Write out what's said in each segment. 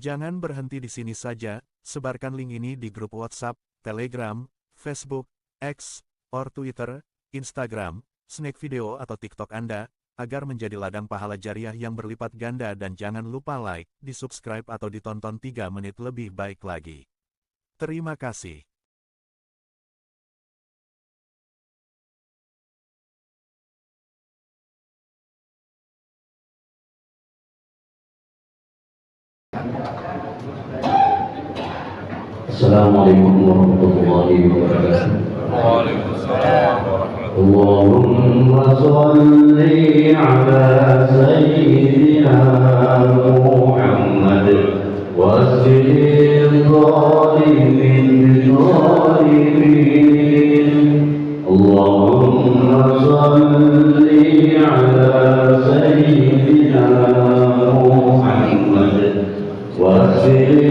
Jangan berhenti di sini saja, sebarkan link ini di grup WhatsApp, Telegram, Facebook, X, or Twitter, Instagram, Snack Video atau TikTok Anda, agar menjadi ladang pahala jariah yang berlipat ganda dan jangan lupa like, di-subscribe atau ditonton 3 menit lebih baik lagi. Terima kasih. Assalamualaikum warahmatullahi wabarakatuh. Waalaikumsalam warahmatullahi Allahumma sholli ala sayyidina Muhammad wasfil zalimin zalimin. Allahumma sholli ala sayyidina Muhammad wasfil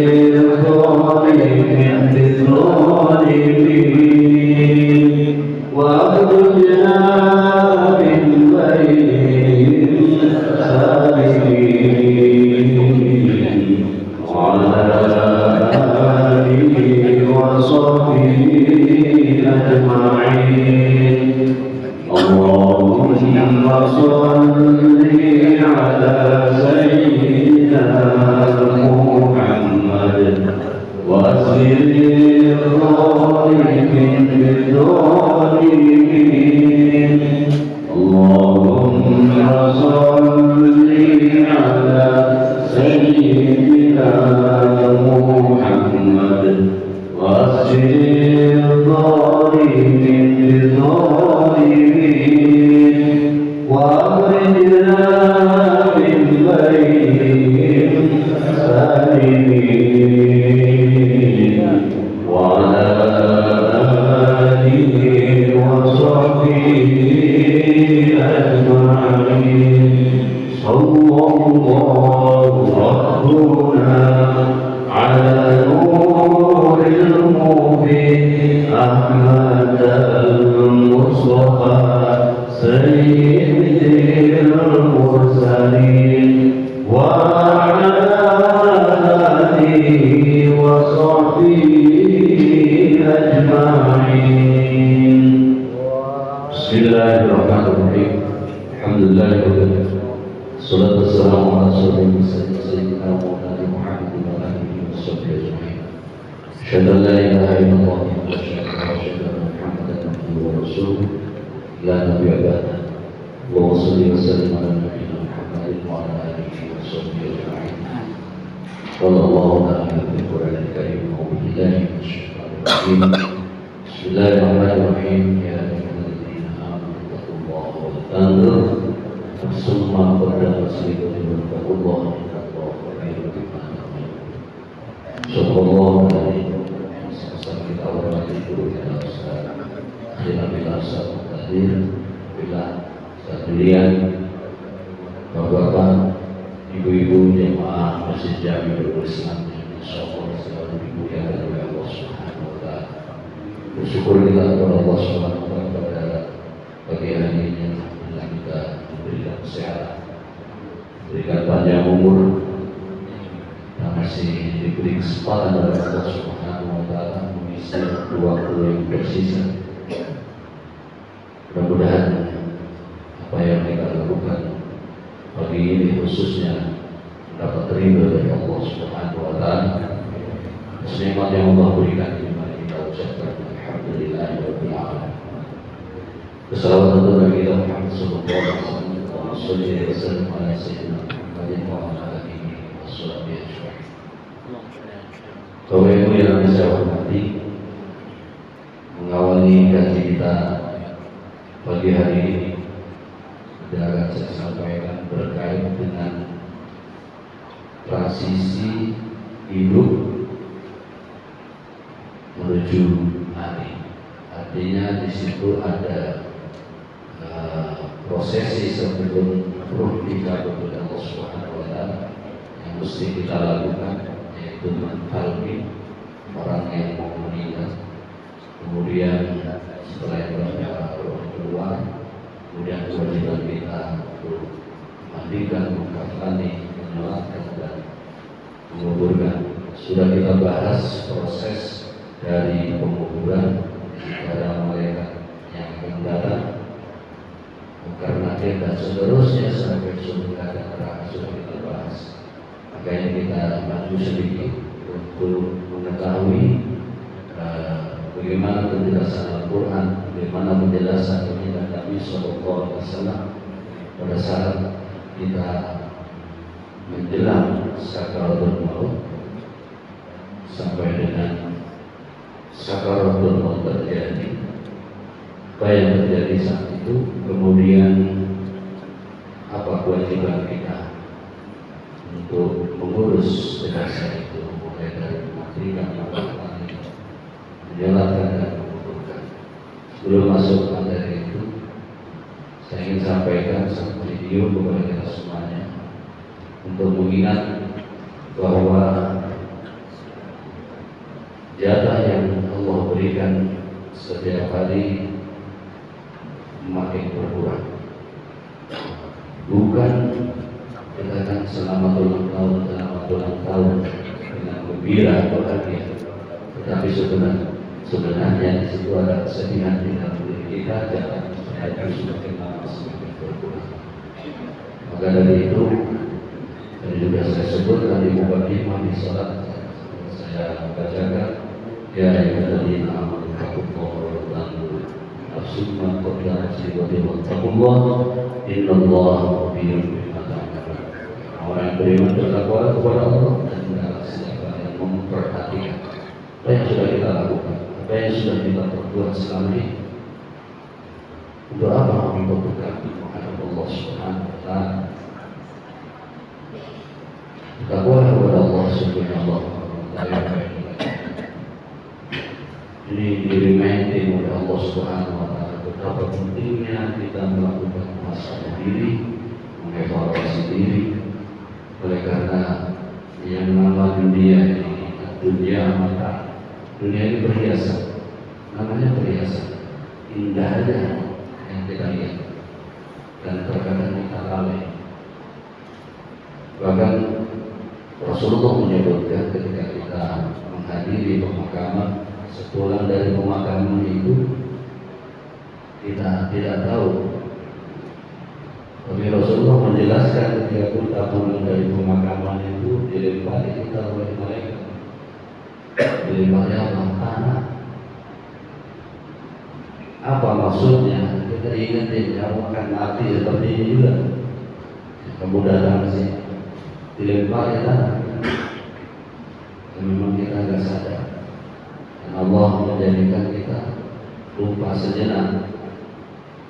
Bismillahirrahmanirrahim. Alhamdulillahirabbil Salatu wassalamu ala sayyidina Muhammad wa alihi washabbihi ajma'in. Asyhadu an la ilaha illallah wa asyhadu anna Muhammadan abduhu wa rasuluh. La nabiyya ba'da. Allahumma shalli wa sallim ala nabiyyina Muhammadin wa ala alihi washabbihi ajma'in. Wallahu ta'ala bil Qur'anil karim wa billahi minasyaitonir rajim. Bismillahirrahmanirrahim. Ya Tandur semua pada masjidul Allah Subhanallah kita orang itu bila hadir bila sekalian bapak-bapak, ibu-ibu jemaah Masjid Jami Islam, insyaallah selalu dimuliakan oleh Allah Subhanahu wa taala. Bersyukur kita kepada Allah Subhanahu wa taala pada pagi hari ini kita diberikan kesehatan, diberikan panjang umur, dan masih diberi kesempatan oleh Allah Subhanahu wa taala mengisi waktu yang tersisa. Mudah-mudahan apa yang kita lakukan khususnya mendapat ridho dari Allah Subhanahu wa taala. Nikmat yang Allah berikan kepada kita ucapkan alhamdulillahirabbil alamin. Wassalatu ala kita Muhammad sallallahu alaihi wasallam ala sayyidina Muhammadin wa ala alihi washabbihi ajma'in. Bapak Ibu yang saya hormati, mengawali kaji kita pagi hari ini akan saya sampaikan berkait dengan transisi hidup menuju mati. Artinya di situ ada prosesi sebelum ruh kita kepada Allah Subhanahu wa taala yang mesti kita lakukan, yaitu mentalbi orang yang mau meninggal. Kemudian setelah itu roh keluar, kemudian kewajiban kita untuk mandikan, mengkafani, menyolatkan dan menguburkan. Sudah kita bahas proses dari penguburan kepada malaikat yang akan datang, karena dan seterusnya sampai surga dan neraka sudah kita bahas. Makanya kita maju sedikit untuk mengetahui bagaimana penjelasan Al-Quran, bagaimana penjelasan Nabi SAW pada saat kita menjelang sakaratul maut sampai dengan sakaratul maut terjadi. Apa yang terjadi saat itu, kemudian apa kewajiban kita untuk mengurus jenazah itu, mulai dari memandikan, menyolatkan dan menguburkan. Sebelum masuk ke materi itu, saya ingin sampaikan satu video kepada kita semuanya untuk mengingat bahwa jatah yang Allah berikan setiap hari makin berkurang. Bukan katakan selamat ulang tahun dengan gembira bahagia, tetapi sebenarnya di situ ada kesedihan di dalam diri kita, jatah itu semakin lama semakin berkurang. Maka dari itu, dan juga saya sebutkan di mukadimah di salat saya bacakan, ya ayyuhalladzina amanu taqullaha wa summa qabla sibati wattaqullah innallaha khabirun bima ta'malun. Orang yang beriman bertakwa kepada Allah dan hendaklah siapa yang memperhatikan apa yang sudah kita lakukan, apa yang sudah kita perbuat selama ini. Untuk apa? Untuk berkati menghadap Allah Subhanahu wa taala. Takwa kepada Allah Subhanahu wa taala. Ini direminding oleh Allah Subhanahu wa taala betapa pentingnya kita melakukan muhasabah diri, mengevaluasi diri. Oleh karena yang nama dunia ini, dunia mata, dunia ini perhiasan, namanya perhiasan, indah aja yang kita lihat dan terkadang kita lalai. Bahkan Rasulullah menyebutkan ketika kita menghadiri pemakaman, sepulang dari pemakaman itu kita tidak tahu, tapi Rasulullah menjelaskan ketika kita pulang dari pemakaman itu dilempari kita oleh malaikat, dilempari Allah tanah. Apa maksudnya? Kita ingat nyawa akan mati seperti ini juga. Kamu datang ke sini dilempari tanah, dan memang kita tidak sadar. Dan Allah menjadikan kita lupa sejenak.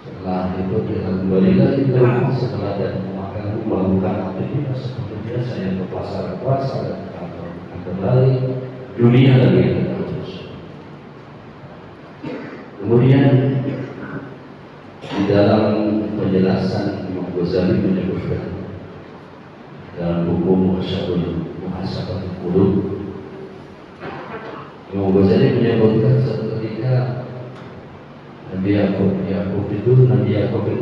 Setelah itu kita kembali lagi ke rumah, setelah dan memakan melakukan aktivitas seperti biasa yang ke pasar dan kantor kembali dunia lagi kita terus. Kemudian di dalam penjelasan Imam Ghazali menyebutkan dalam buku Muhasabah Qulub, Imam Ghazali menyebutkan ketika Nabi Yakub itu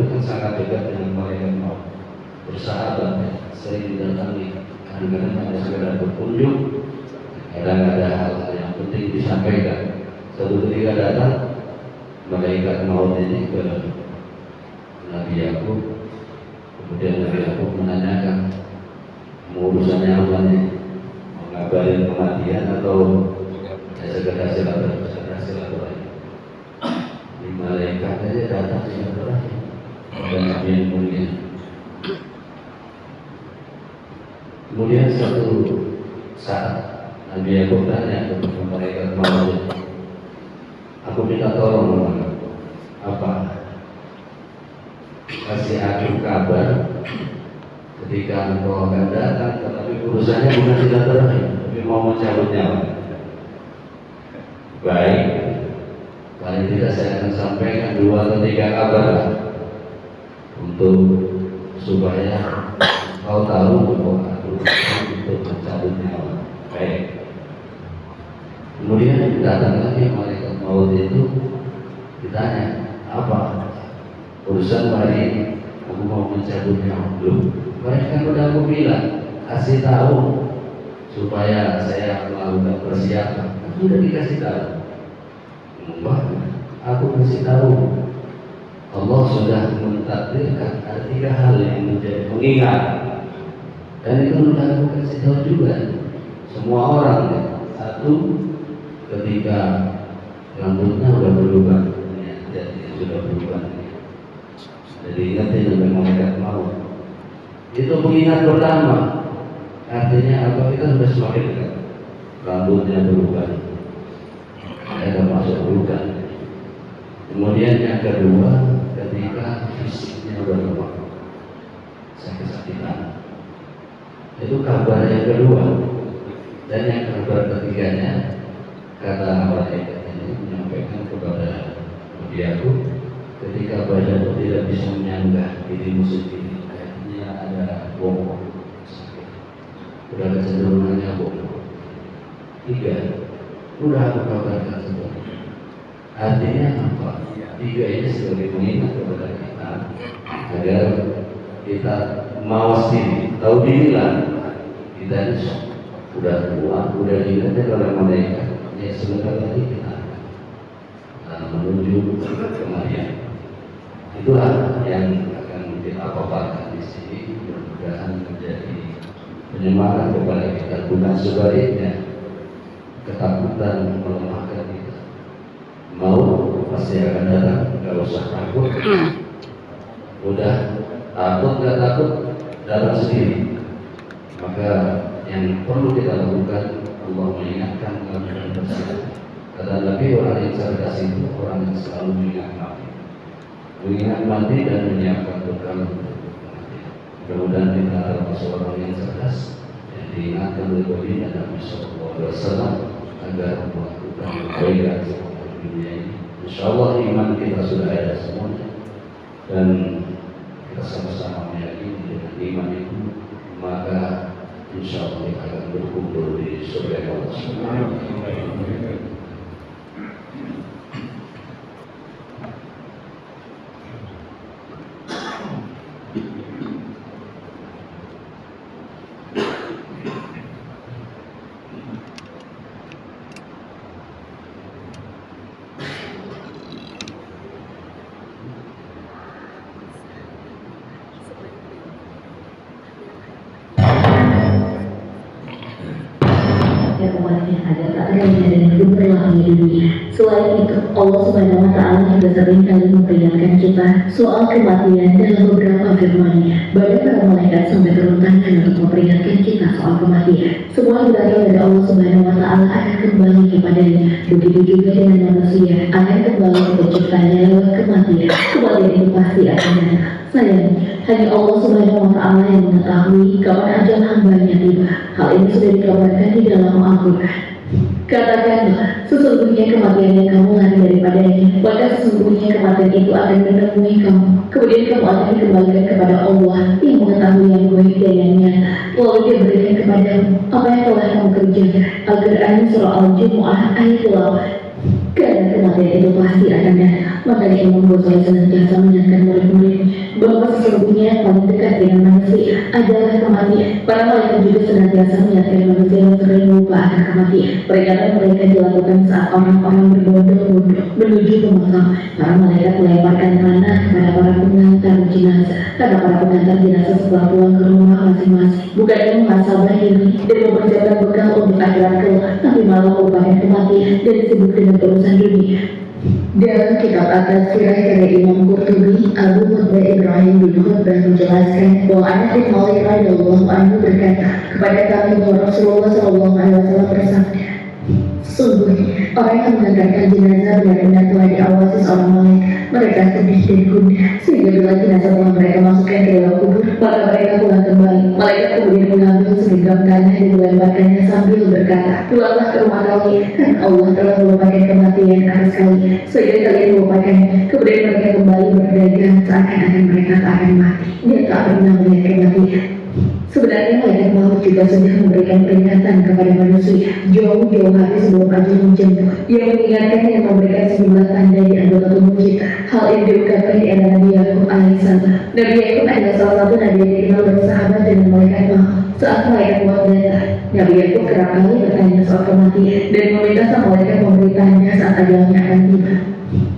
kan sangat dekat dengan malaikat maut, bersahabat, sering didatangi, kadang-kadang hanya sekedar berkunjung, kadang ada hal yang penting disampaikan. Suatu ketika datang malaikat maut ini ke Nabi Yakub, kemudian Nabi Yakub menanyakan, urusannya apa nih? Mengabarin kematian atau sekedar silaturahmi? Di malaikat aja datang silaturahmi dan Nabi yang mulia. Kemudian suatu saat Nabi Yakub tanya kepada malaikat maut, aku minta tolong apa? Kasih aku kabar ketika engkau akan datang, tetapi urusannya bukan silaturahmi, tapi mau mencabut nyawa. Baik, paling tidak saya akan sampaikan 2 atau 3 kabar untuk supaya kau tahu bahwa aku untuk mencabut nyawa. Baik. Kemudian datang lagi malaikat maut itu, ditanya, apa urusan hari ini? Aku mau mencabut nyawa. Mereka udah aku bilang, kasih tahu supaya saya melakukan persiapan. Aku udah dikasih tahu. Enggak, aku kasih tahu. Allah sudah mentakdirkan ada 3 hal yang menjadi pengingat. Dan itu sudah aku kasih tahu juga. Semua orang, satu, ketika rambutnya sudah berubah, jadi sudah berubah. Jadi ingatin sampai malaikat maut. Itu pengingat pertama. Artinya apa? Kita sudah semakin dekat. Rambutnya berubah. Ada masuk berubah. Kemudian yang kedua, ketika fisiknya sudah lemah, sakit-sakitan. Itu kabar yang kedua. Dan yang kabar ketiganya, kata malaikat ini menyampaikan kepada Nabi Yakub, ketika badanmu tidak bisa menyanggah dirimu sendiri, kayaknya ada bongkok sakit, udah kecenderungannya bongkok. 3, udah aku kabarkan semua. Artinya apa? 3 ini sebagai pengingat kepada kita agar kita mawas diri, tahu diri lah. Kita ini udah tua, udah diingatkan oleh malaikat. Ya sebentar lagi kita menuju kematian. Itulah yang akan kita paparkan di sini, mudah-mudahan menjadi penyemangat kepada kita, bukan sebaliknya ketakutan melemahkan kita. Mau pasti akan datang, nggak usah takut. Udah takut nggak takut datang sendiri. Maka yang perlu kita lakukan, Allah mengingatkan kami dan bersiap. Kata Nabi, orang yang cerdas itu orang yang selalu mengingat mati dan menyiapkan bekal untuk mati. Mudah-mudahan kita termasuk orang yang cerdas yang diingatkan oleh baginda Nabi SAW agar melakukan kebaikan di dunia ini. Insyaallah iman kita sudah ada semuanya dan kita sama-sama meyakini dengan iman itu, maka insyaallah kita akan berkumpul di surga Allah Subhanahu wa taala. Umatnya agar tak terhina dan hidup berlangsung di dunia. Selain itu, Allah Subhanahu wa Ta'ala juga sering kali memperingatkan kita soal kematian dalam beberapa firman-Nya. Banyak para malaikat sampai turun tangan untuk memperingatkan kita soal kematian. Semua yang datang dari Allah Subhanahu wa Ta'ala akan kembali kepadanya. Begitu juga dengan manusia akan kembali ke penciptanya lewat kematian. Kematian itu pasti akan datang. Sayangnya, hanya Allah Subhanahu wa Ta'ala yang mengetahui kapan ajal hamba-Nya tiba. Hal ini sudah dikabarkan di dalam Al-Quran. Katakanlah, sesungguhnya kematian yang kamu lari daripadanya, maka sesungguhnya kematian itu akan menemui kamu. Kemudian kamu akan dikembalikan kepada Allah yang mengetahui yang gaib dan yang nyata. Lalu Dia berikan kepadamu apa yang telah kamu kerjakan. Al-Quran Surah Al-Jumu'ah ayat 8. Karena kematian itu pasti akan datang. Makanya Imam Ghazali senantiasa mengingatkan murid-muridnya bahwa sesungguhnya yang paling dekat dengan manusia adalah kematian. Para malaikat juga senantiasa mengingatkan manusia yang sering lupa akan kematian. Peringatan mereka dilakukan saat orang-orang berbondong-bondong menuju pemakaman. Para malaikat melemparkan tanah kepada para pengantar jenazah. Karena para pengantar jenazah setelah pulang ke rumah masing-masing bukannya mengasah diri dan mempersiapkan bekal untuk akhirat kelak, tapi malah merupakan kematian dan sibuk dengan urusan dunia. Dalam kitab At-Tazkirah karya Imam Qurtubi, Abu Hudbah Ibrahim bin Hudbah menjelaskan bahwa Anas bin Malik radhiyallahu anhu berkata kepada kami bahwa Rasulullah SAW bersabda, sungguhnya orang yang mengantarkan jenazah benar-benar telah diawasi seorang malaikat. Mereka sedih dan gundah sehingga bila jenazah telah mereka masukkan ke dalam kubur, maka mereka pulang kembali. Malaikat kemudian mengambil segenggam tanah dan melemparkannya sambil berkata, pulanglah ke rumah kalian, karena Allah telah melupakan kematian atas kalian sehingga kalian melupakannya. Kemudian mereka kembali berdagang seakan-akan mereka tak akan mati dan tak pernah melihat kematian. Sebenarnya malaikat maut juga sudah memberikan peringatan kepada manusia jauh-jauh hari sebelum ajal menjemput, yang mengingatkan dan memberikan sejumlah tanda di anggota tubuh kita. Hal ini diungkapkan di era Nabi Yakub alaihissalam. Nabi Yakub adalah salah satu nabi yang dikenal bersahabat dengan malaikat maut. Saat malaikat maut datang, Nabi Yakub kerap kali bertanya soal kematian dan meminta sang malaikat memberitahunya saat ajalnya akan tiba.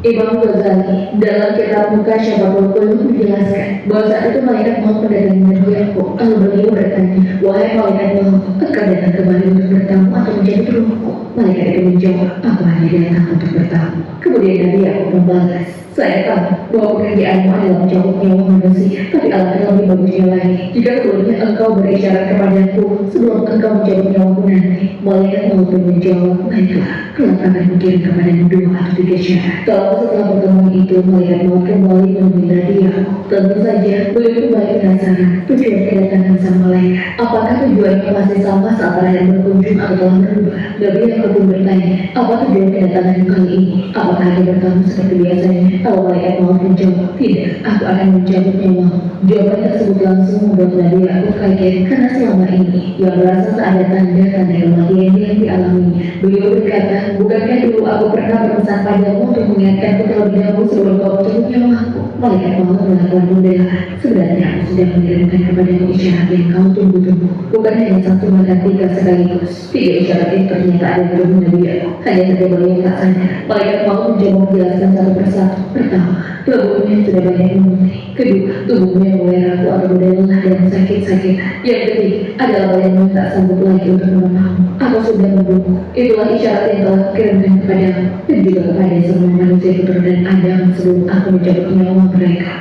Imam Ghazali dalam kitab Mukasyaful Qulub menjelaskan bahwa saat itu malaikat maut mendatangi Nabi Yakub. Lalu beliau bertanya, wahai malaikat maut, engkau datang kembali untuk bertamu atau menjadi rumahku? Malaikat itu menjawab, aku hanya datang untuk bertamu. Kemudian Nabi Yakub membalas, saya tahu bahwa pekerjaanmu adalah mencabut nyawa manusia, tapi alangkah lebih bagusnya lagi jika sebelumnya engkau berisyarat kepadaku sebelum engkau mencabut nyawaku nanti. Malaikat maut pun menjawab, baiklah, kelak akan mengirim kepadamu 2 atau 3 syarat. Kalau setelah pertemuan itu malaikat maut kembali menemui Nabi Yakub. Tentu saja beliau kembali penasaran tujuan kedatangan sang malaikat. Apakah tujuannya masih sama saat terakhir berkunjung atau telah berubah? Nabi Yakub pun bertanya, apa tujuan kedatangan kali ini? Apakah hanya bertamu seperti biasanya? Kalau malaikat maut menjawab, tidak, aku akan mencabut nyawamu. Jawaban tersebut langsung membuat Nabi Yakub kaget karena selama ini ia merasa tak ada tanda-tanda kematian yang dialaminya. Beliau berkata, bukankah dulu aku pernah berpesan padamu untuk mengingatkanku terlebih dahulu sebelum kau mencabut nyawaku? Malaikat maut melakukan pembelaan. Sebenarnya aku sudah mengirimkan kepadamu isyarat yang kau tunggu-tunggu. Bukan hanya 1 maka 3 sekaligus. 3 isyarat itu ternyata ada di tubuh Nabi Yakub. Hanya saja beliau tak sadar. Malaikat maut mencoba menjelaskan satu persatu. Pertama, tubuhnya sudah banyak memutih. Kedua, tubuhnya mulai rapuh atau mudah lelah dan sakit-sakit. Yang ketiga adalah badanmu tak sanggup lagi untuk menolongmu. Aku sudah membunuh. Itulah isyarat yang telah kukirimkan kepadamu dan juga kepada semua manusia keturunan Adam sebelum aku mencabut nyawa mereka.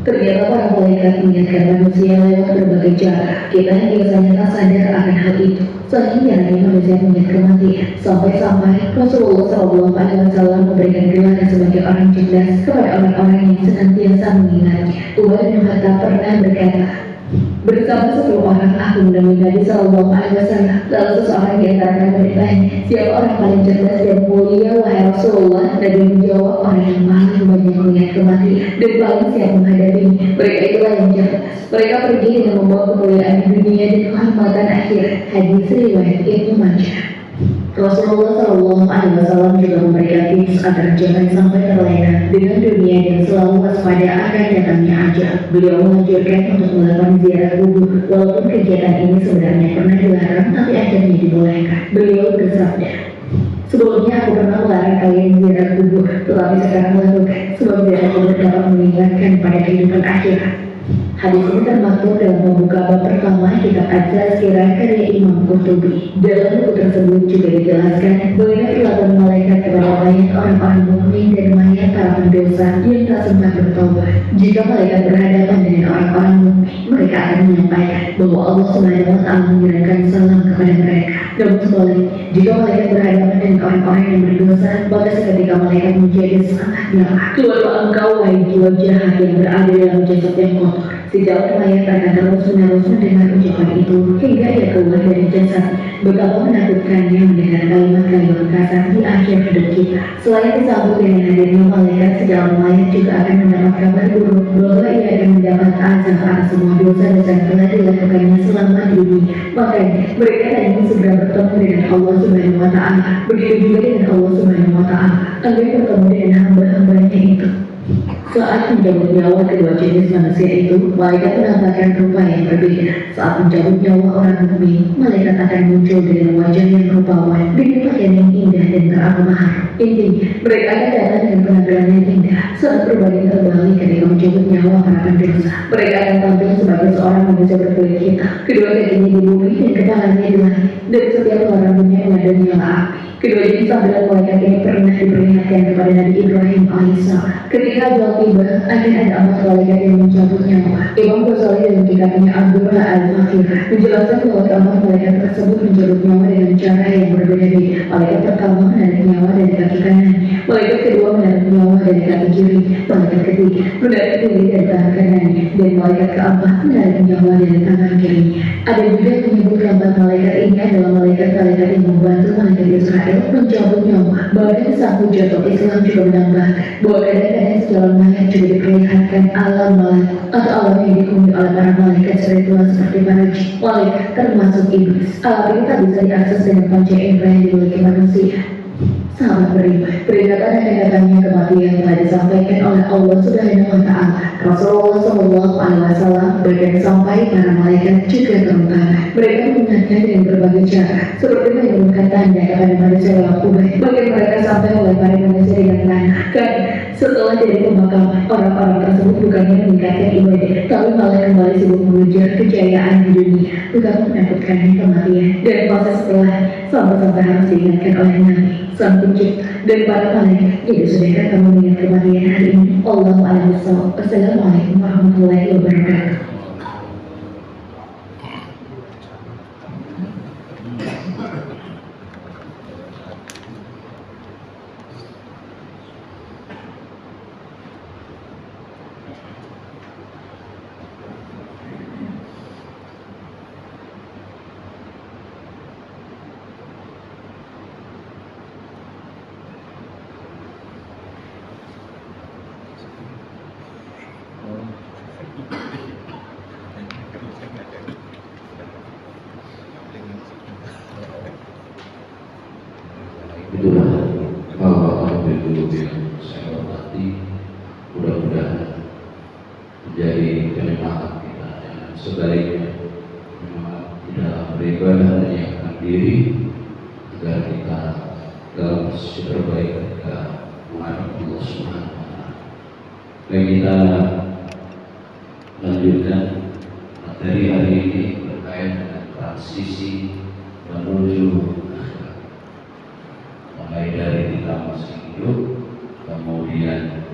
Ternyata para malaikat mengingatkan manusia lewat berbagai cara. Kita yang biasanya tak sadar akan hal itu. Saking jarangnya manusia mengingat kematian, sampai-sampai Rasulullah SAW memberikan gelar sebagai orang cerdas kepada orang-orang yang senantiasa mengingatnya. Umar bin Khattab pernah berkata, bersama 10 orang aku menemui Nabi SAW. Lalu seseorang di antara mereka bertanya, siapa orang paling cerdas dan mulia wahai Rasulullah? Nabi menjawab, orang yang paling banyak mengingat kematian dan paling siap menghadapinya. Mereka itulah yang cerdas. Mereka pergi dengan membawa kemuliaan di dunia dan kehormatan akhirat. Hadis riwayat Ibnu Majah. Rasulullah SAW juga memberikan tips agar jangan sampai terlena dengan dunia dan selalu waspada akan datangnya ajal. Beliau menganjurkan untuk melakukan ziarah kubur, walaupun kegiatan ini sebenarnya pernah dilarang, tapi akhirnya dibolehkan. Beliau bersabda, sebelumnya aku pernah melarang kalian ziarah kubur, tetapi sekarang lakukan, sebab ziarah kubur dapat mengingatkan pada kehidupan akhirat. Hadis ini termaktub dalam pembuka bab pertama kitab At-Tazkirah karya Imam Qurtubi. Dalam buku tersebut juga dijelaskan bagaimana perilaku malaikat kepada mayat orang-orang mukmin dan mayat para pendosa yang tak sempat bertobat. Jika malaikat berhadapan dengan orang-orang mukmin, mereka akan menyampaikan bahwa Allah SWT mengirimkan salam kepada mereka. Namun sebaliknya, jika malaikat berhadapan dengan orang-orang yang berdosa, maka seketika malaikat menjadi sangat marah. Keluarlah engkau wahai jiwa jahat yang berada dalam jasad yang kotor. Si calon mayat akan terus-menerus mendengar ucapan itu hingga ia keluar dari jasad. Betapa menakutkannya mendengar kalimat-kalimat kasar di akhir hidup kita. Selain disambut dengan hadirnya malaikat, si calon mayat juga akan mendapat kabar buruk bahwa ia akan mendapat azab atas semua dosa-dosa yang telah dilakukannya selama di dunia. Makanya mereka ingin segera bertemu dengan Allah Subhanahu wa Ta'ala. Begitu juga dengan Allah Subhanahu wa Ta'ala agar bertemu dengan hamba-hambanya itu. Saat mencabut nyawa kedua jenis manusia itu, malaikat menampakkan rupa yang berbeda. Saat mencabut nyawa orang mukmin, malaikat akan muncul dengan wajah yang rupawan, dengan pakaian yang indah dan teraroma. Intinya, mereka akan datang dengan penampilan yang indah. Saat berbanding terbalik ketika mencabut nyawa para pendosa, mereka akan tampil sebagai seorang manusia berkulit hitam. Kedua kakinya di bumi dan kepalanya di langit, dan setiap rambutnya mengandung nyala api. Kedua jenis tampilan malaikat ini pernah diperlihatkan kepada Nabi Ibrahim alaihissalam. Ketika ajal tiba, akan ada 4 malaikat yang mencabut nyawa. Imam Ghazali dalam kitabnya Abdullah Al-Fakir menjelaskan bahwa keempat malaikat tersebut mencabut nyawa dengan cara yang berbeda-beda. Malaikat pertama menarik nyawa dari kaki kanan, malaikat kedua menarik nyawa dari kaki kiri, malaikat ketiga menarik diri dari tangan kanan, dan malaikat keempat menarik nyawa dari tangan kiri. Ada juga yang menyebut keempat malaikat ini adalah malaikat-malaikat yang membantu malaikat Israel mencabut nyawa. Bahkan sang hujjatul Islam juga menambahkan bahwa kadang-kadang sejalan mayat juga diperlihatkan alam malakut atau alam yang dihuni oleh para malaikat spiritual seperti para jin, malaikat termasuk iblis. Alam ini tak bisa diakses dengan panca indera yang dimiliki manusia. Sahabat beriman, peringatan akan datangnya kematian telah disampaikan oleh Allah Subhanahu wa Ta'ala. Rasulullah Shallallahu Alaihi Wasallam bahkan sampai para malaikat juga terutama. Mereka mengingatkan dengan berbagai cara, seperti menurunkan tanda kepada manusia lewat ubah. Bahkan mereka sampai melempari manusia dengan tanah. Karena setelah dari pemakaman, orang-orang tersebut bukannya meningkatkan ibadah, tapi malah kembali sibuk mengejar kejayaan di dunia. Betapa menakutkannya kematian dan proses setelah sampai harus diingatkan oleh Nabi, Sang Pencipta, dan para malaikat. Jadi sudahkah kamu mengingat kematian hari ini? Allahu a'lam bishawab. Assalamualaikum warahmatullahi wabarakatuh. Itulah hal-hal yang saya hormati, mudah-mudahan menjadi penyemangat kita yang sebaiknya memang tidak beribadah menyiapkan diri agar kita dalam posisi terbaik ketika menghadap Allah Subhanahu wa Ta'ala. Baik, kita lanjutkan materi hari ini terkait dengan transisi menuju mulai dari kita masih hidup, kemudian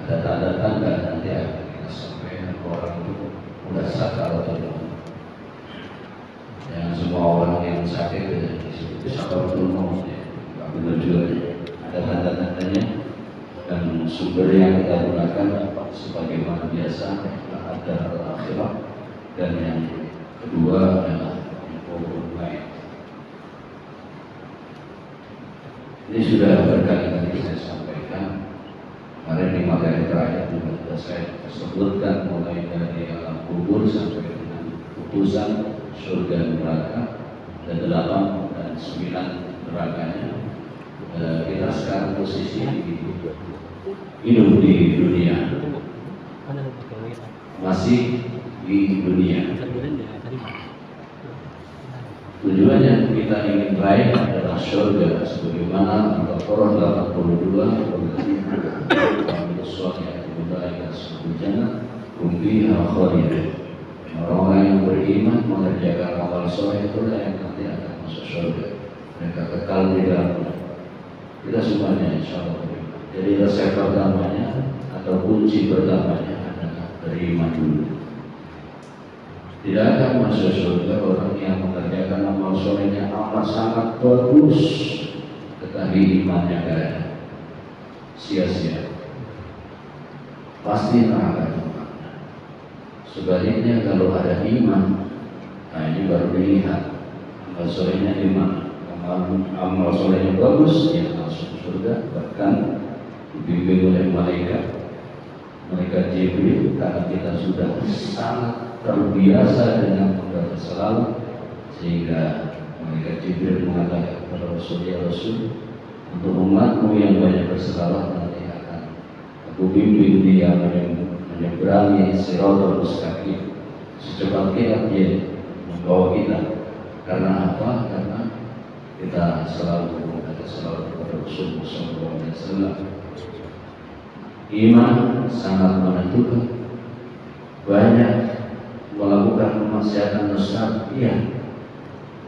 ada tanda-tanda nanti akan kita sampaikan orang itu udah sakar atau belum. Yang semua orang yang sakit itu sakar atau belum, nggak benar juga. Ada tanda-tandanya dan sumber yang kita gunakan sebagaimana biasa ada al-akhirah, dan yang kedua adalah hukum lain. Ini sudah berkali-kali saya sampaikan. Kemarin di materi terakhir juga sudah saya sebutkan mulai dari alam kubur sampai dengan putusan surga neraka, ada 8 dan 9 nerakanya. Kita sekarang posisi hidup di dunia, masih di dunia. Tujuannya kita ingin raih adalah surga, sebagaimana Al-Qur'an 82 orang-orang yang beriman mengerjakan amal soleh itu yang nanti akan masuk surga. Mereka kekal di dalamnya. Kita semuanya insya Allah beriman. Jadi resep pertamanya atau kunci pertamanya adalah beriman dulu. Tidak akan masuk surga orang yang mengerjakan amal solehnya amat sangat bagus, tetapi imannya tidak ada, sia-sia, pasti neraka. Sebaliknya kalau ada iman, nah ini baru dilihat amal solehnya di mana. Amal solehnya bagus, ya langsung surga, bahkan dibimbing oleh malaikat Jibril, karena kita sudah sangat terbiasa dengan membaca selawat, sehingga malaikat Jibril mengatakan kepada Rasul, ya Rasul, untuk umatmu yang banyak berselawat nanti akan aku bimbing dia menyeberangi Shiratal Mustaqim, secepat kilat dia membawa kita. Karena apa? Karena kita selalu membaca selawat kepada Rasulullah SAW. Iman sangat menentukan. Banyak melakukan kemaksiatan besar, iya.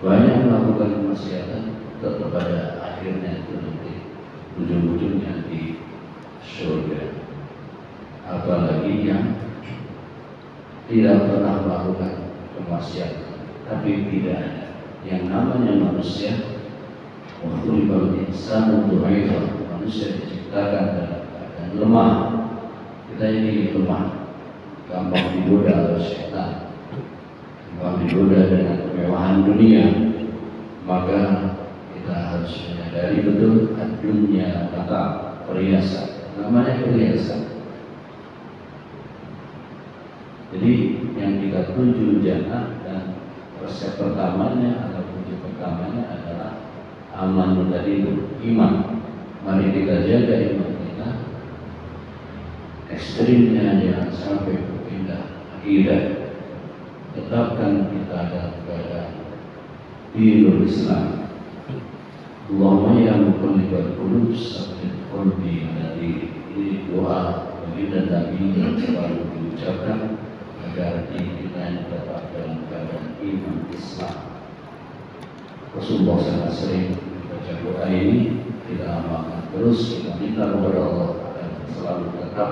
Banyak melakukan kemaksiatan, tetap pada akhirnya itu nanti ujung-ujungnya di surga. Apalagi yang tidak pernah melakukan kemaksiatan, tapi tidak ada. Yang namanya manusia, waktu kalau insan untuk manusia diciptakan dalam keadaan lemah. Kita ini lemah, gampang digoda oleh setan, gampang digoda dengan kemewahan dunia. Maka kita harus menyadari betul dunia mata perhiasan, namanya perhiasan. Jadi yang kita tuju jannah, dan resep pertamanya atau kunci pertamanya adalah aman tadi itu, iman. Mari kita jaga iman kita, ekstrimnya jangan sampai berpindah akidah. Tetapkan kita dalam keadaan dinul Islam. Allahumma ya muqallibal qulub tsabbit qalbi ala dinik. Ini doa baginda Nabi yang selalu diucapkan agar diri kita yang tetap dalam keadaan iman Islam. Rasulullah sangat sering membaca doa ini, kita amalkan terus, kita minta kepada Allah agar selalu tetap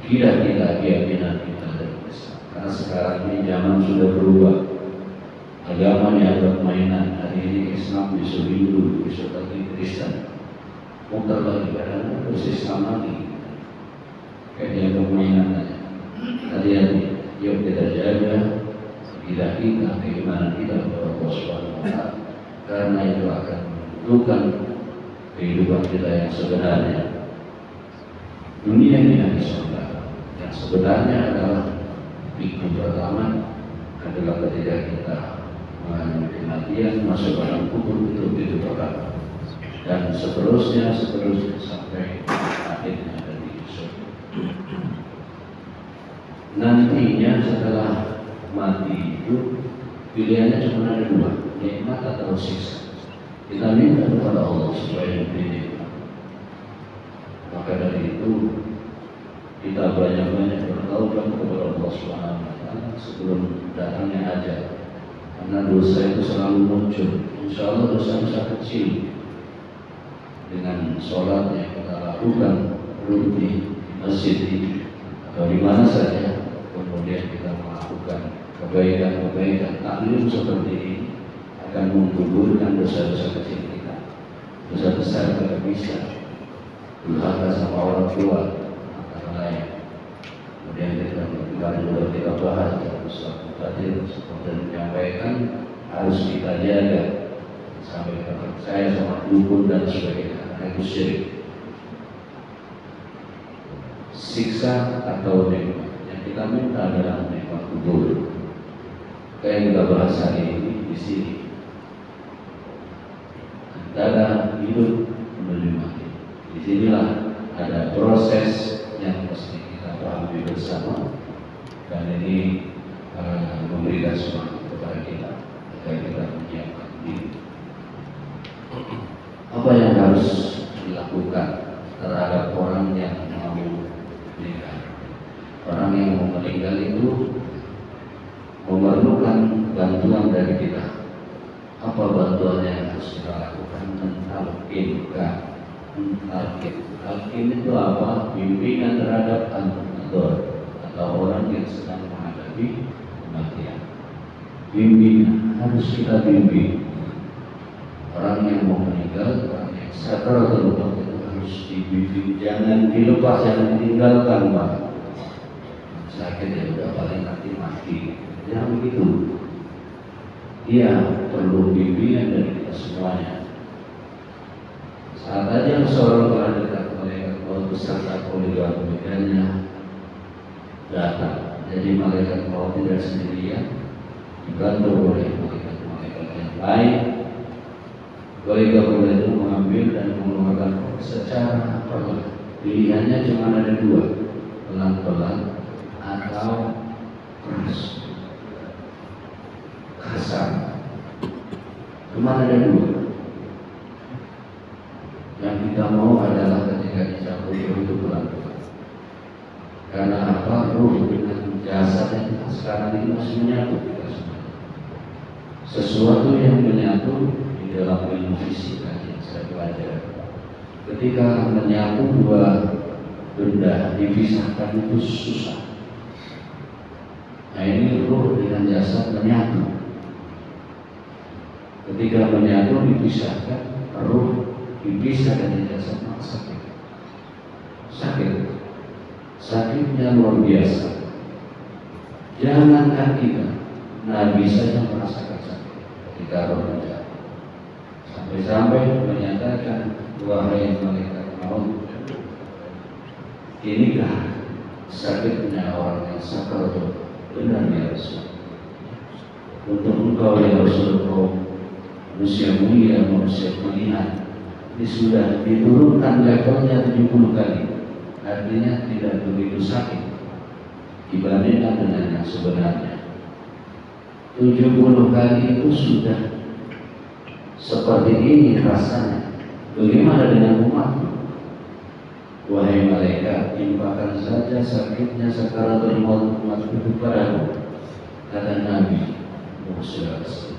akidah kita, keyakinan kita dalam Islam. Karena sekarang ini zaman sudah berubah, agama dianggap mainan. Hari ini Islam, besok Hindu, besok lagi Kristen, muter lagi, kadang terus Islam lagi, kayak dianggap mainan aja. Hati-hati. Yuk kita jaga akidah kita, keimanan kita kepada Allah Subhanahu wa Ta'ala, karena itu akan menentukan kehidupan kita yang sebenarnya. Dunia ini hanya sementara. Yang sebenarnya adalah pintu pertama adalah ketika kita mengalami kematian, masuk dalam kubur, itu pintu pertama, dan seterusnya sampai akhirnya ada di surga. Nantinya setelah mati itu pilihannya cuma ada dua, nikmat atau siksa. Kita minta kepada Allah supaya diberi nikmat. Maka dari itu kita banyak-banyak bertaubat kepada Allah Subhanahu wa Ta'ala sebelum datangnya ajal. Karena dosa itu selalu muncul. Insya Allah dosa-dosa kecil dengan sholat yang kita lakukan rutin di masjid atau di mana saja, kemudian kita melakukan kebaikan-kebaikan taklim seperti ini, akan menggugurkan dosa-dosa kecil kita. Dosa besar tidak bisa, durhaka sama orang tua antara lain. Kemudian kita bahas dalam suatu hadir seperti menyampaikan, harus kita jaga sampai kita percaya sama dukun dan sebagainya, karena itu syirik. Siksa atau nikmat yang kita minta adalah nikmat kubur. Kayak yang kita bahas hari ini di sini, antara hidup menuju mati. Di sinilah ada proses yang mesti kita pahami bersama, dan ini memberikan semangat kepada kita agar kita menyiapkan diri. Apa yang harus dilakukan terhadap orang yang mau meninggal? Orang yang mau meninggal itu memerlukan bantuan dari kita. Apa bantuan yang harus kita lakukan? Mentalkinkan. Talkin itu apa? Bimbingan terhadap an-nador, atau orang yang sedang menghadapi kematian. Bimbingan harus kita bimbing. Orang yang mau meninggal, orang yang sakaratul maut itu harus dibimbing, jangan dilepas, jangan ditinggalkan, Pak. sakit ya udah paling nanti mati. Jangan begitu. Dia perlu bimbingan dari kita semuanya. Saat aja seorang telah dekat malaikat maut beserta kolega-koleganya datang. Jadi malaikat maut tidak sendirian, dibantu oleh malaikat-malaikat yang lain. Kolega-kolega itu mengambil dan mengeluarkan secara perlahan. Pilihannya cuma ada dua, pelan-pelan atau keras, kasar. Cuma ada dua. Yang kita mau adalah ketika dicabut itu pelan-pelan. Karena apa? Ruh dengan jasad yang sekarang ini masih menyatu kita semua. Sesuatu yang menyatu di dalam ilmu fisika yang saya pelajari. Ketika menyatu dua benda dipisahkan itu susah. Nah ini ruh dengan jasad menyatu. Ketika menyatu dipisahkan, ruh dipisah dari jasad, maka sakit. Sakitnya luar biasa. Jangankan kita, Nabi saja merasakan sakit ketika roh menjatuh. Sampai-sampai menyatakan, wahai malaikat maut, inikah sakitnya orang yang sakaratul maut? Benar ya Rasul. Untuk engkau ya Rasulullah, manusia mulia, manusia pilihan, ini sudah diturunkan levelnya 70 kali. Artinya tidak begitu sakit dibandingkan dengan yang sebenarnya. 70 kali itu sudah seperti ini rasanya. Bagaimana dengan umatmu? Wahai malaikat, timpakan saja sakitnya sakaratul maut umatku kepadamu. Kata Nabi Muhammad SAW.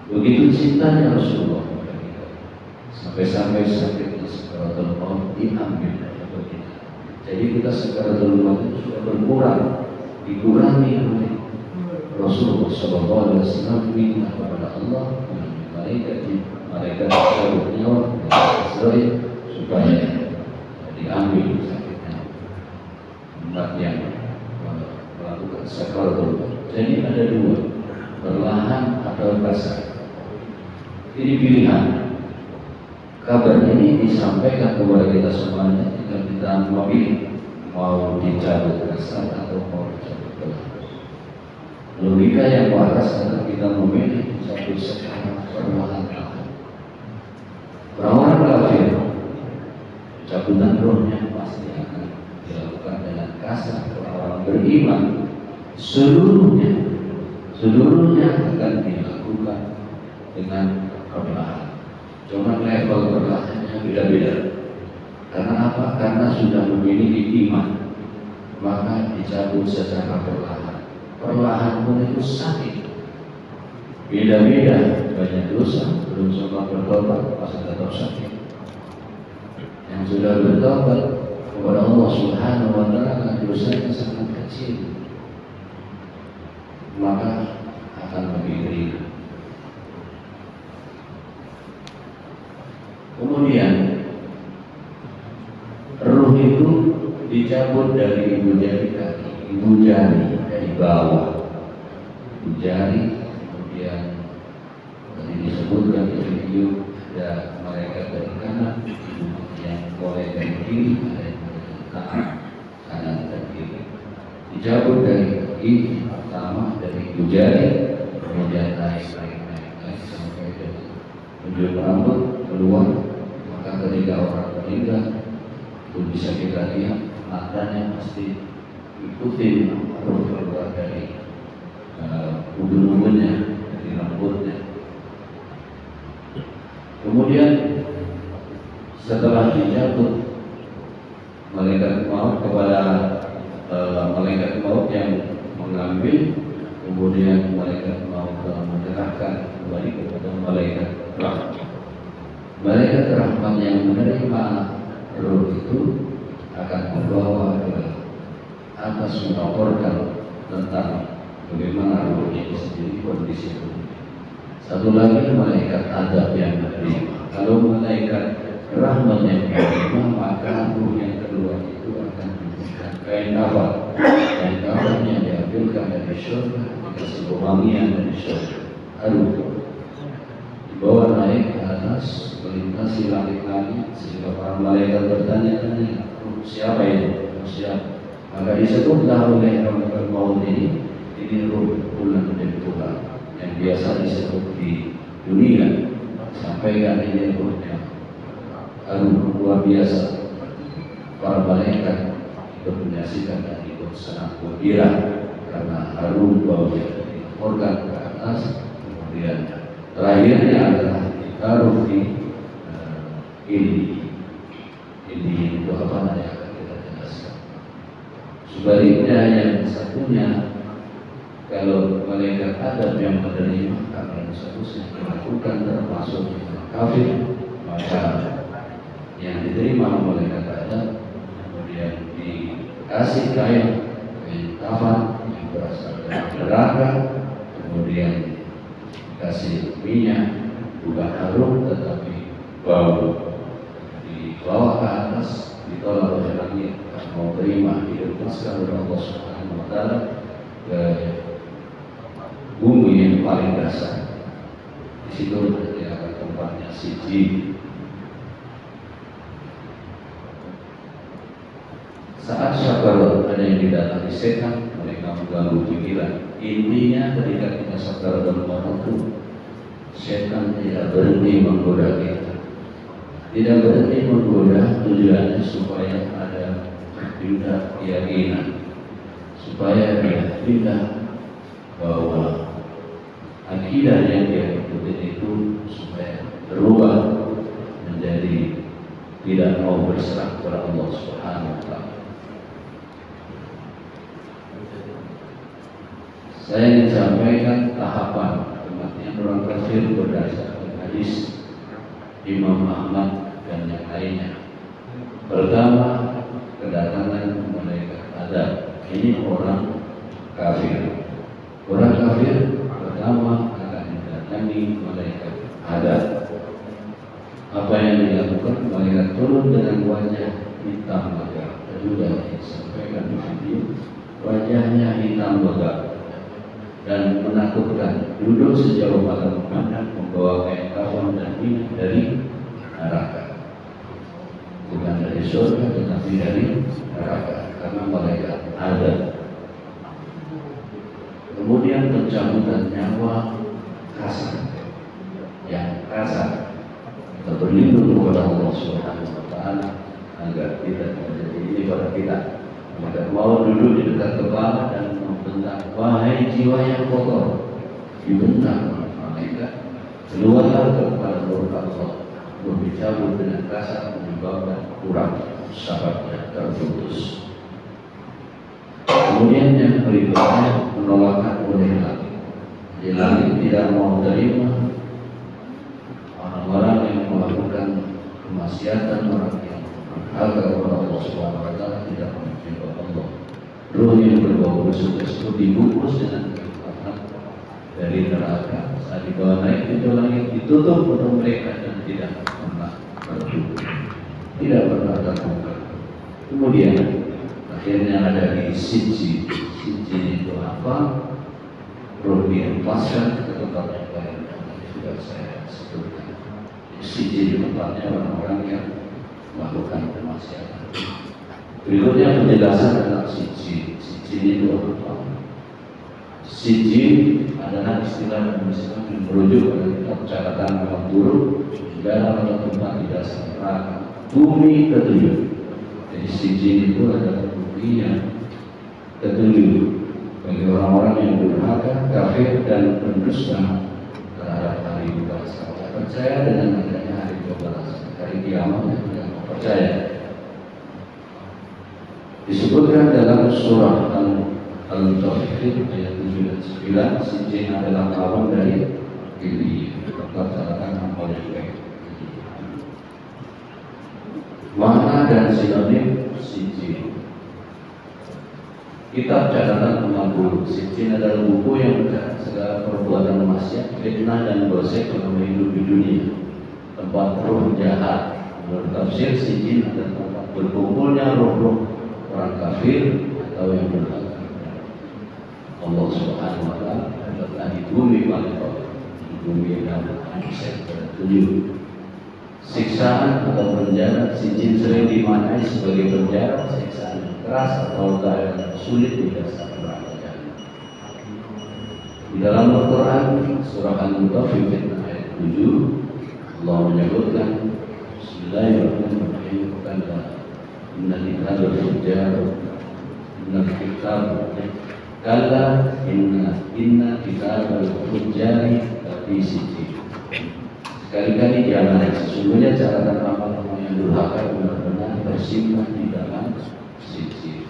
Begitu cintanya Rasulullah kepada kita, sampai-sampai sakitnya sakaratul maut diambil dari kita. Jadi kita sakaratul maut itu sudah berkurang, dikurangi oleh Rasulullah SAW minta kepada Allah, malaikat cabut nyawa supaya diambil sakitnya umat yang melakukan sakaratul maut. Jadi ada dua, perlahan atau kasar. Ini pilihan. Kabar ini disampaikan kepada kita semuanya jika kita memilih mau dicabut kasar atau mau dicabut perlahan. Logika yang waras adalah kita memilih dicabut secara perlahan-lahan. Orang-orang kafir, cabutan rohnya pasti akan dilakukan dengan kasar. Orang beriman seluruhnya akan dilakukan dengan perlahan. Cuma level perlahannya beda-beda. Karena apa? Karena sudah memiliki iman, maka dicabut secara perlahan. Perlahan pun itu sakit. Beda-beda, banyak dosa, belum sempat bertobat, pasti tetap sakit. Yang sudah bertobat kepada Allah Subhanahu wa Ta'ala, dosanya sangat kecil, maka akan lebih ringan. Kemudian ruh itu dicabut dari ibu jari kaki, ibu jari dari bawah, ibu jari. Kemudian tadi disebutkan di video ada malaikat dari kanan, yang boleh dari kiri, ada yang kanan dan kiri. Dicabut dari kaki pertama dari ibu jari, kemudian naik sampai dari ujung rambut keluar. Maka ketika orang meninggal itu bisa kita lihat matanya pasti ikutin roh keluar dari ujung-ujungnya, dari rambutnya. Kemudian setelah dicabut, malaikat maut kepada malaikat maut yang mengambil, kemudian malaikat maut menyerahkan kembali kepada malaikat rahmat. Malaikat rahmat yang menerima roh itu akan membawa ke atas, melaporkan tentang bagaimana roh itu sendiri kondisi itu. Satu lagi malaikat adab yang menerima. Kalau malaikat rahmat surga, dikasih pewangian dari surga. Aduh, dibawa naik ke atas, melintasi langit-langit, sehingga para malaikat bertanya-tanya, siapa itu? Siapa? Maka disebutlah oleh malaikat maut ini ruh bulan dari Tuhan yang biasa disebut di dunia. Sampaikan ini ruhnya. Aduh, luar biasa. Para malaikat ikut menyaksikan dan ikut senang gembira karena harum baunya dari organ ke atas. Kemudian terakhirnya adalah ditaruh di ini itu apa namanya, akan kita jelaskan. Sebaliknya yang satunya, kalau malaikat Adam yang menerima karena seharusnya dilakukan termasuk kafir, maka yang diterima malaikat Adam kemudian dikasih kain kafan yang berasal dari neraka, kemudian dikasih minyak, bukan harum tetapi bau, dibawa ke atas, ditolak oleh langit, mau terima, dilepaskan oleh Allah Subhanahu wa Ta'ala ke bumi yang paling dasar. Di situ nanti akan tempatnya siji. Saat syakar ada yang didatangi setan, mereka mengganggu pikiran. Intinya ketika kita sadar dalam waktu, setan tidak berhenti menggoda kita. Tidak berhenti menggoda, tujuannya supaya ada pindah keyakinan, supaya dia pindah bahwa akidah yang dia ikuti itu supaya berubah menjadi tidak mau berserah kepada Allah Subhanahu wa Ta'ala. Saya ingin sampaikan tahapan kematian orang kafir berdasarkan hadis Imam Ahmad dan yang lainnya. Pertama, kedatangan malaikat Adam. Ini orang kafir. Orang kafir pertama akan mendatangi malaikat Adam. Apa yang dilakukan? Malaikat turun dengan wajah hitam legam. Juga disampaikan di video, wajahnya hitam legam dan menakutkan. Duduk sejauh mata memandang, membawa kain kafan dan minyak dari neraka, bukan dari surga tetapi dari neraka, karena malaikat ada. Kemudian pencabutan nyawa kasar, yang kasar. Kita berlindung kepada Allah Subhanahu wa Ta'ala agar tidak terjadi ini pada kita. Maka mau duduk di dekat kepala dan membentang, wahai jiwa yang kotor, dibentang oleh malaikat, keluarlah kepada murka Allah, berbicara dengan kasar menyebabkan kurang sahabatnya terputus. Kemudian yang berikutnya penolakan oleh langit. Di langit tidak mau terima orang-orang yang melakukan kemaksiatan, orang yang berharga kepada Allah Subhanahu wa Ta'ala, tidak menyembah Allah. Ruh yang berbau busuk tersebut dibungkus dengan kekuatan dari neraka. Saat dibawa naik ke langit, ditutup untuk mereka dan tidak pernah berjumpa, tidak pernah terbuka. Kemudian akhirnya ada di siji. Siji itu apa? Ruh dilepaskan ke tempat yang lain. Sudah saya sebutkan. Siji di tempatnya orang-orang yang melakukan kemaksiatan. Berikutnya penjelasan tentang siji. Siji itu apa? Siji adalah istilah Islam yang merujuk pada kitab catatan alam buruk dalam atau tempat di dasar neraka, bumi ketujuh. Jadi siji itu adalah bumi yang ketujuh bagi orang-orang yang durhaka, kafir dan pendusta terhadap hari balasan. Percaya dengan adanya hari balasan, hari kiamat yang percaya. Disebutkan dalam surah Al-Tawfiq ayat 7 dan 9, sijin adalah lawan dari ini, catatan amal yang baik. Makna dan sinonim sijin. Kitab catatan amal buruk. Sijin adalah buku yang mencatat segala perbuatan maksiat, fitnah dan gosip yang hidup di dunia. Tempat roh jahat. Menurut tafsir, sijin adalah tempat berkumpulnya roh-roh orang kafir atau yang berkafir. Allah Subhanahu wa taala adalah di bumi Bangkok, di bumi yang sektor 7. Siksaan atau penjara, si jin sering dimaknai sebagai penjara, siksaan yang keras atau yang sulit dirasakan rakyat. Di dalam Al-Quran surah Al-Mutaffifin ayat 7, Allah menyebutkan Bismillahirrahmanirrahim, kalla inna kitabal fujjar inna kitab kalla inna kitabal fujjari fi sijjin. Sekali-kali jangan, sesungguhnya catatan amal-amal yang durhaka benar-benar tersimpan di dalam sijjin.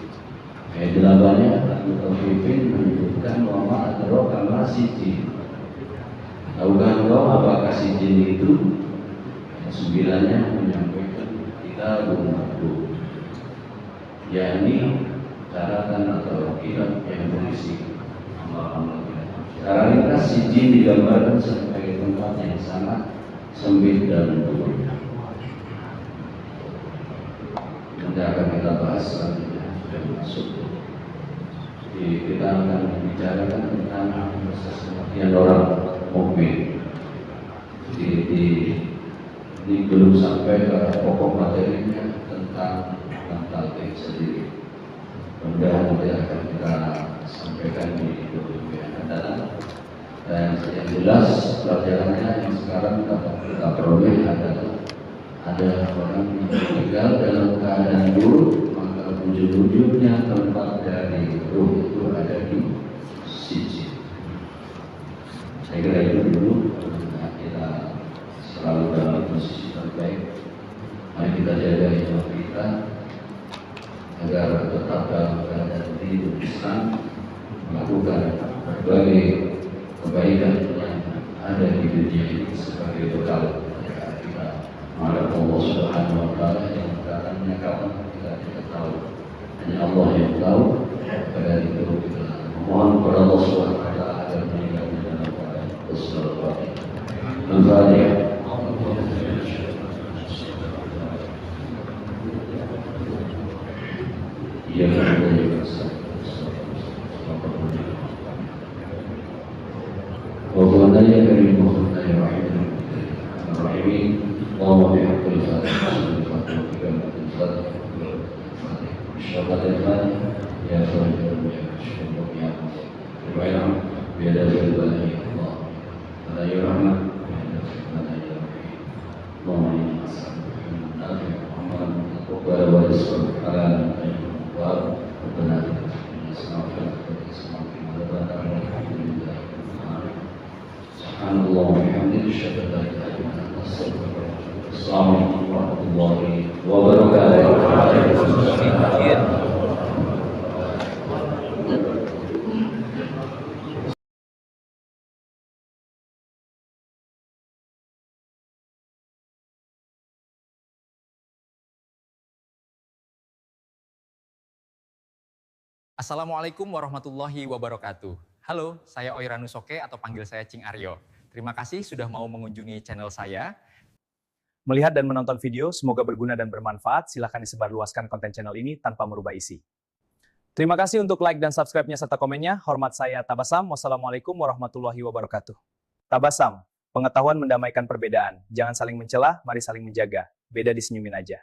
Ayat 8-nya Al-Mutaffifin menyebutkan bahwa adroka ma sijjin. Tahukah engkau apakah sijjin itu? Ayat 9-nya menyampaikan kitabun makhluk, yakni catatan atau kitab yang berisi amal-amal kita. Secara ringkas, sijjin digambarkan sebagai tempat yang sangat sempit dan buruk. Nanti akan kita bahas selanjutnya sudah masuk. Jadi kita akan membicarakan tentang sebagian orang mukmin. Jadi ini belum sampai ke pokok materinya tentang talqin sendiri. Kemudian nanti akan kita sampaikan di kemudian adalah. Dan yang jelas pelajarannya yang sekarang dapat kita peroleh adalah ada orang yang meninggal dalam keadaan buruk, maka ujung-ujungnya tempat dari ruh itu ada di sijjin. Saya kira itu dulu, karena kita selalu dalam posisi terbaik. Mari kita jaga hidup kita agar tetap dalam keadaan hidup Islam, melakukan berbagai kebaikan yang ada di dunia ini sebagai bekal kita menghadap Allah Subhanahu wa taala yang datangnya kapan kita tidak tahu, hanya Allah yang tahu. Pada itu kita mohon kepada Allah Subhanahu wa taala agar meninggalkan dalam keadaan husnul khatimah. Al-Fatihah. Ya وقال يا كريم وخلنا يا رحيم الراحمين اللهم بحق الفاتحة الشرطة الفاتحة يا فرج يا كشف يا العلم بيد البلاء الله ولا يرحمنا ولا يرحم اللهم إنا نسألك علما نافعا وعملا متقبلا ورزقا حلالا طيبا ربنا نسألك سبحان الله وبحمده أشهد أن لا إله إلا أنت أستغفرك وأتوب إليك. السلام عليكم ورحمة الله وبركاته. Assalamualaikum warahmatullahi wabarakatuh. Halo, saya Oiranu Soke atau panggil saya Cing Aryo. Terima kasih sudah mau mengunjungi channel saya. Melihat dan menonton video, semoga berguna dan bermanfaat. Silahkan disebarluaskan konten channel ini tanpa merubah isi. Terima kasih untuk like dan subscribe-nya serta komennya. Hormat saya Tabasam. Wassalamualaikum warahmatullahi wabarakatuh. Tabasam, pengetahuan mendamaikan perbedaan. Jangan saling mencela, mari saling menjaga. Beda disenyumin aja.